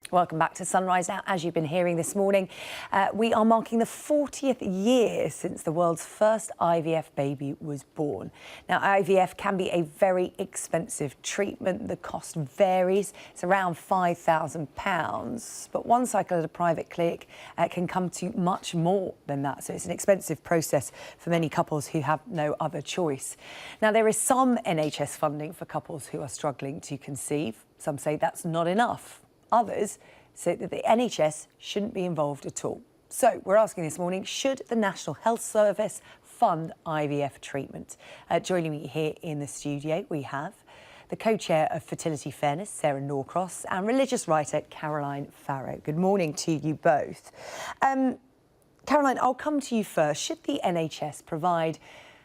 Welcome back to Sunrise. Now, as you've been hearing this morning, we are marking the 40th year since the world's first IVF baby was born. Now, IVF can be a very expensive treatment. The cost varies. It's around £5,000, but one cycle at a private clinic can come to much more than that. So it's an expensive process for many couples who have no other choice. Now, there is some NHS funding for couples who are struggling to conceive. Some say that's not enough. Others say that the NHS shouldn't be involved at all. So we're asking this morning, should the National Health Service fund IVF treatment? Joining me here in the studio, we have the co-chair of Fertility Fairness, Sarah Norcross, and religious writer Caroline Farrow. Good morning to you both. Caroline, I'll come to you first. Should the NHS provide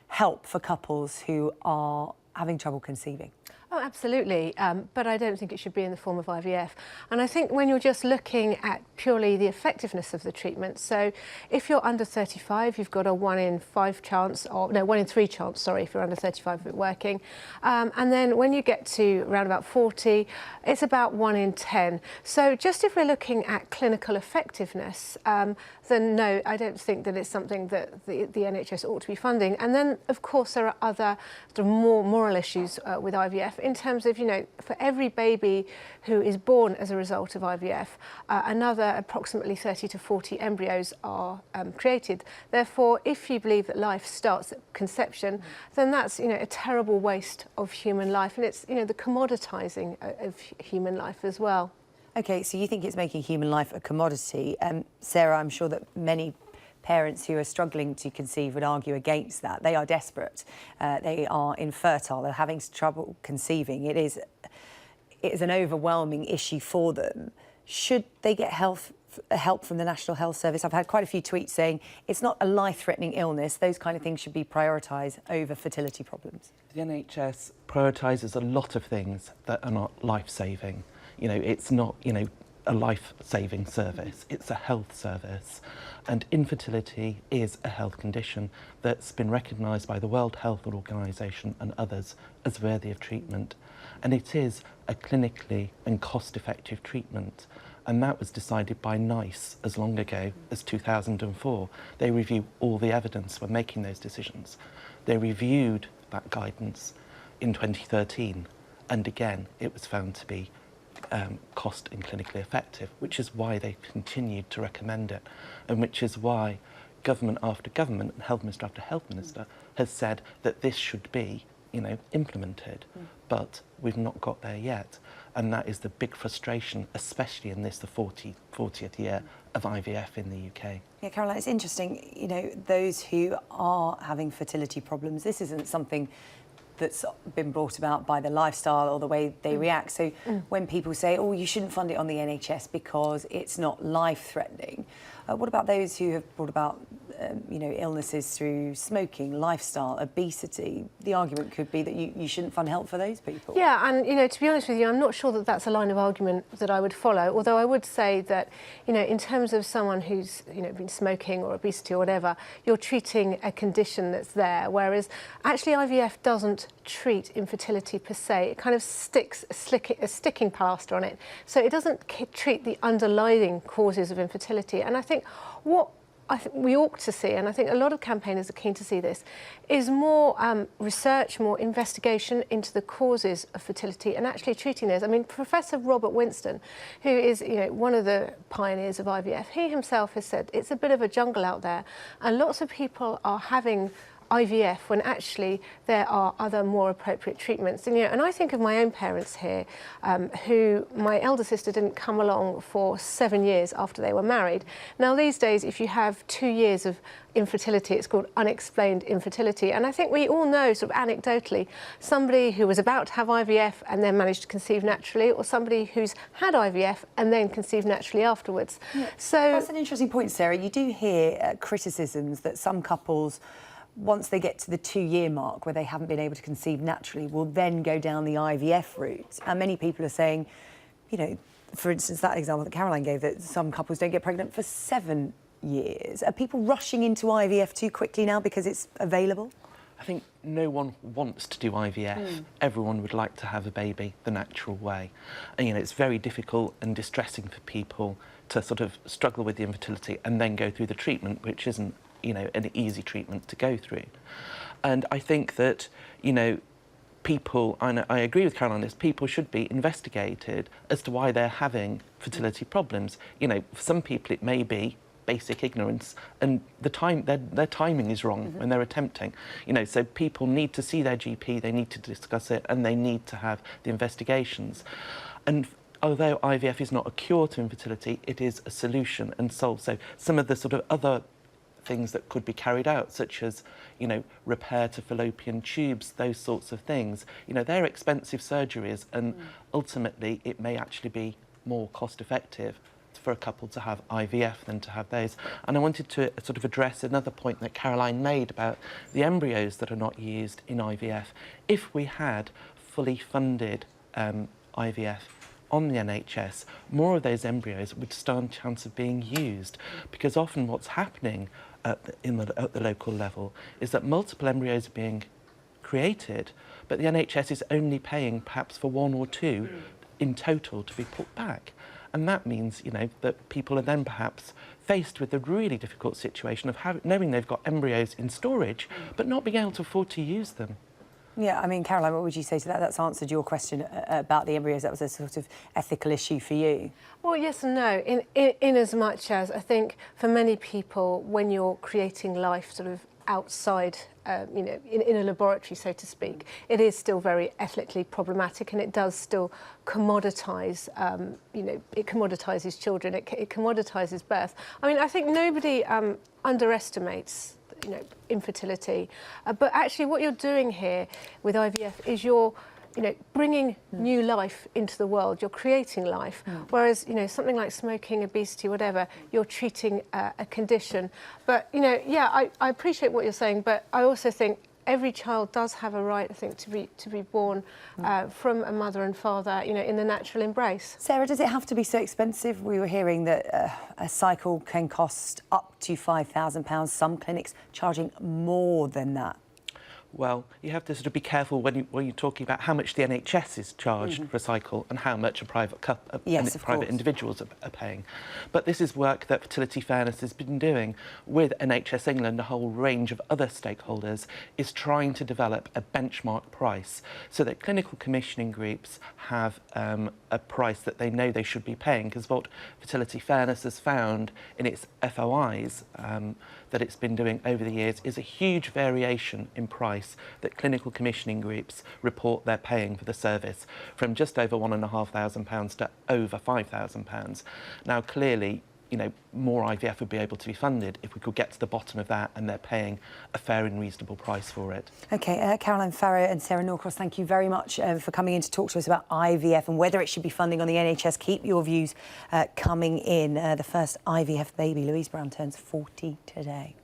help for couples who are having trouble conceiving? Oh, absolutely, but I don't think it should be in the form of IVF. And I think when you're just looking at purely the effectiveness of the treatment, so if you're under 35, you've got a 1 in 5 chance, or no, 1 in 3 chance, sorry, if you're under 35 of it working. And then when you get to around about 40, it's about 1 in 10. So just if we're looking at clinical effectiveness, then no, I don't think that it's something that the NHS ought to be funding. And then, of course, there are other sort of more moral issues with IVF, in terms of, you know, for every baby who is born as a result of IVF, another approximately 30 to 40 embryos are created. Therefore, if you believe that life starts at conception, then that's, you know, a terrible waste of human life, and it's, you know, the commoditising of human life as well. OK, so you think it's making human life a commodity. Sarah, I'm sure that many parents who are struggling to conceive would argue against that. They are desperate. They are infertile. They're having trouble conceiving. It is an overwhelming issue for them. Should they get help from the National Health Service? I've had quite a few tweets saying it's not a life-threatening illness. Those kind of things should be prioritised over fertility problems. The NHS prioritises a lot of things that are not life-saving. You know, it's not, you know, a life-saving service. It's a health service. And infertility is a health condition that's been recognised by the World Health Organization and others as worthy of treatment. And it is a clinically and cost-effective treatment. And that was decided by NICE as long ago as 2004. They review all the evidence when making those decisions. They reviewed that guidance in 2013. And again, it was found to be cost and clinically effective, which is why they continued to recommend it, and which is why government after government and health minister after health minister has said that this should be, you know, implemented. But we've not got there yet, and that is the big frustration, especially in this, the 40th year of IVF in the UK. Yeah, Caroline, it's interesting, you know, those who are having fertility problems, this isn't something that's been brought about by the lifestyle or the way they react. So when people say, oh, you shouldn't fund it on the NHS because it's not life-threatening, what about those who have brought about, you know, illnesses through smoking, lifestyle, obesity? The argument could be that you shouldn't fund help for those people. Yeah, and, you know, to be honest with you, I'm not sure that that's a line of argument that I would follow, although I would say that, you know, in terms of someone who's, you know, been smoking or obesity or whatever, you're treating a condition that's there, whereas actually IVF doesn't treat infertility per se. It kind of sticks a sticking plaster on it, so it doesn't treat the underlying causes of infertility. And I think what we ought to see, and I think a lot of campaigners are keen to see this, is more research, more investigation into the causes of fertility and actually treating those. I mean, Professor Robert Winston, who is, you know, one of the pioneers of IVF, he himself has said it's a bit of a jungle out there, and lots of people are having IVF when actually there are other more appropriate treatments. And, you know, and I think of my own parents here, who my elder sister didn't come along for 7 years after they were married. Now, these days, if you have 2 years of infertility, it's called unexplained infertility. And I think we all know, sort of anecdotally, somebody who was about to have IVF and then managed to conceive naturally, or somebody who's had IVF and then conceived naturally afterwards. Yeah. So that's an interesting point, Sarah. You do hear criticisms that some couples, once they get to the 2-year mark where they haven't been able to conceive naturally, will then go down the IVF route. And many people are saying, you know, for instance, that example that Caroline gave, that some couples don't get pregnant for 7 years. Are people rushing into IVF too quickly now because it's available? I think no one wants to do IVF. Everyone would like to have a baby the natural way. And, you know, it's very difficult and distressing for people to sort of struggle with the infertility and then go through the treatment, which isn't, you know, an easy treatment to go through. And I think that, you know, people, and I agree with Caroline on this, people should be investigated as to why they're having fertility problems. You know, for some people it may be basic ignorance, and their timing is wrong when they're attempting. You know, so people need to see their GP, they need to discuss it, and they need to have the investigations. And although IVF is not a cure to infertility, it is a solution and solve. So some of the sort of other things that could be carried out, such as, you know, repair to fallopian tubes, those sorts of things, you know, they're expensive surgeries, and ultimately it may actually be more cost effective for a couple to have IVF than to have those. And I wanted to sort of address another point that Caroline made about the embryos that are not used in IVF. If we had fully funded IVF on the NHS, more of those embryos would stand a chance of being used, because often what's happening at the local level is that multiple embryos are being created, but the NHS is only paying perhaps for one or two in total to be put back. And that means, you know, that people are then perhaps faced with the really difficult situation of knowing they've got embryos in storage, but not being able to afford to use them. Yeah, I mean, Caroline, what would you say to that? That's answered your question about the embryos. That was a sort of ethical issue for you. Well, yes and no. In as much as I think for many people, when you're creating life sort of outside, you know, in a laboratory, so to speak, it is still very ethically problematic, and it does still commoditise, you know, it commoditises children, it commoditises birth. I mean, I think nobody underestimates, you know, infertility, but actually what you're doing here with IVF is you're, you know, bringing new life into the world, you're creating life, whereas, you know, something like smoking, obesity, whatever, you're treating a condition. But, you know, yeah, I appreciate what you're saying, but I also think every child does have a right, I think, to be born from a mother and father, you know, in the natural embrace. Sarah, does it have to be so expensive? We were hearing that a cycle can cost up to £5,000, some clinics charging more than that. Well, you have to sort of be careful when you're talking about how much the NHS is charged for a cycle and how much a private individuals are paying. But this is work that Fertility Fairness has been doing with NHS England, a whole range of other stakeholders, is trying to develop a benchmark price so that clinical commissioning groups have a price that they know they should be paying. Because what Fertility Fairness has found in its FOIs that it's been doing over the years is a huge variation in price that clinical commissioning groups report they're paying for the service, from just over £1,500 to over £5,000. Now, clearly, you know, more IVF would be able to be funded if we could get to the bottom of that, and they're paying a fair and reasonable price for it. OK, Caroline Farrow and Sarah Norcross, thank you very much for coming in to talk to us about IVF and whether it should be funding on the NHS. Keep your views coming in. The first IVF baby, Louise Brown, turns 40 today.